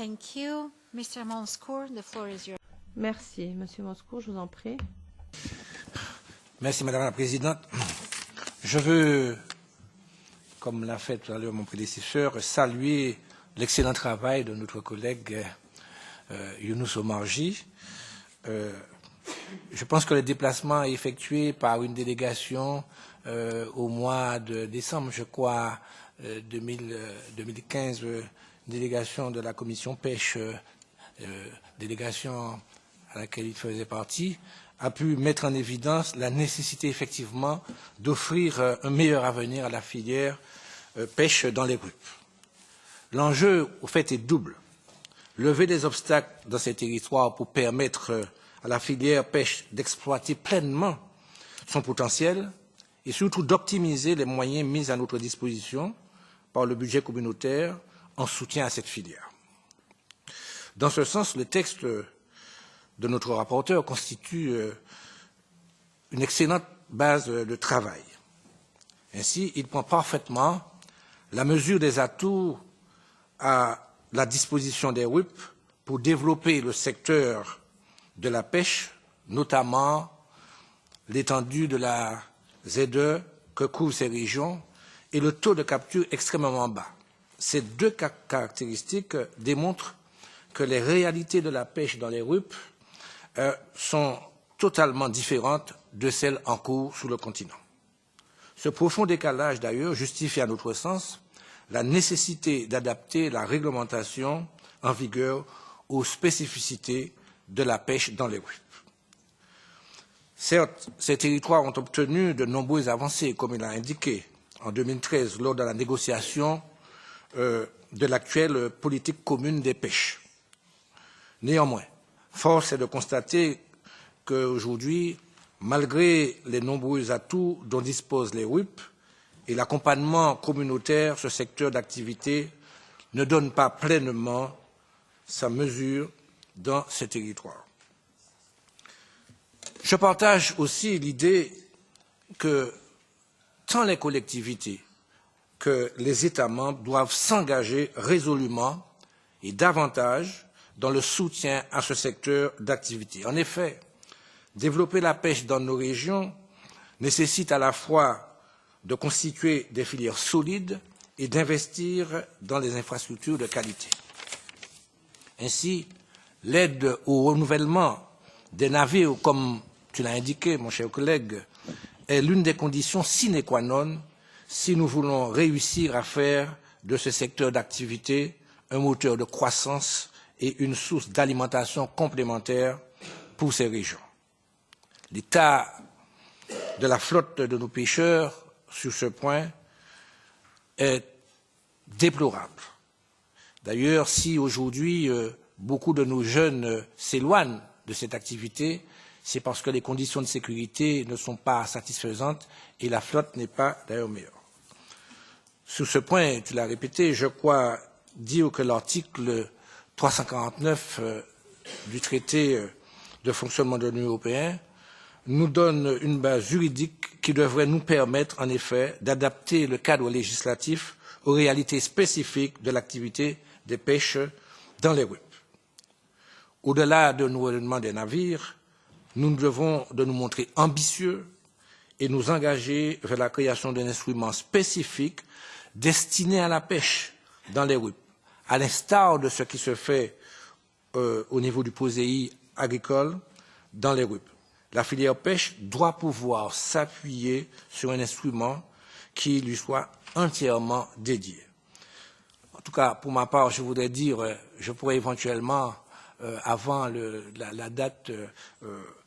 Thank you. Mr. Monscourt, the floor is yours. Merci. Monsieur Monscourt, je vous en prie. Merci, Madame la Présidente. Je veux, comme l'a fait tout à l'heure mon prédécesseur, saluer l'excellent travail de notre collègue Younous Omarjee. Je pense que le déplacement effectué par une délégation au mois de décembre, je crois, 2015, délégation de la commission pêche, délégation à laquelle il faisait partie, a pu mettre en évidence la nécessité effectivement d'offrir un meilleur avenir à la filière pêche dans les RUP. L'enjeu, au fait, est double. Lever des obstacles dans ces territoires pour permettre à la filière pêche d'exploiter pleinement son potentiel et surtout d'optimiser les moyens mis à notre disposition par le budget communautaire en soutien à cette filière. Dans ce sens, le texte de notre rapporteur constitue une excellente base de travail. Ainsi, il prend parfaitement la mesure des atouts à la disposition des RUP pour développer le secteur de la pêche, notamment l'étendue de la ZE que couvrent ces régions et le taux de capture extrêmement bas. Ces deux caractéristiques démontrent que les réalités de la pêche dans les RUP sont totalement différentes de celles en cours sur le continent. Ce profond décalage, d'ailleurs, justifie à notre sens la nécessité d'adapter la réglementation en vigueur aux spécificités de la pêche dans les RUP. Certes, ces territoires ont obtenu de nombreuses avancées, comme il a indiqué en 2013 lors de la négociation de l'actuelle politique commune des pêches. Néanmoins, force est de constater qu'aujourd'hui, malgré les nombreux atouts dont disposent les RUP et l'accompagnement communautaire, ce secteur d'activité ne donne pas pleinement sa mesure dans ces territoires. Je partage aussi l'idée que tant les collectivités que les États membres doivent s'engager résolument et davantage dans le soutien à ce secteur d'activité. En effet, développer la pêche dans nos régions nécessite à la fois de constituer des filières solides et d'investir dans les infrastructures de qualité. Ainsi, l'aide au renouvellement des navires, comme tu l'as indiqué, mon cher collègue, est l'une des conditions sine qua non si nous voulons réussir à faire de ce secteur d'activité un moteur de croissance et une source d'alimentation complémentaire pour ces régions. L'état de la flotte de nos pêcheurs sur ce point est déplorable. D'ailleurs, si aujourd'hui beaucoup de nos jeunes s'éloignent de cette activité, c'est parce que les conditions de sécurité ne sont pas satisfaisantes et la flotte n'est pas d'ailleurs meilleure. Sur ce point, tu l'as répété, je crois dire que l'article 349 du traité de fonctionnement de l'Union européenne nous donne une base juridique qui devrait nous permettre, en effet, d'adapter le cadre législatif aux réalités spécifiques de l'activité des pêches dans les RUP. Au-delà de nous renouvellement des navires, nous devons de nous montrer ambitieux et nous engager vers la création d'un instrument spécifique destiné à la pêche dans les RUP, à l'instar de ce qui se fait au niveau du POSEI agricole dans les RUP. La filière pêche doit pouvoir s'appuyer sur un instrument qui lui soit entièrement dédié. En tout cas, pour ma part, je voudrais dire, je pourrais éventuellement, avant la date,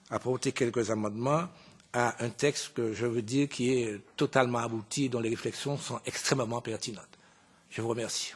apporter quelques amendements à un texte que je veux dire qui est totalement abouti, dont les réflexions sont extrêmement pertinentes. Je vous remercie.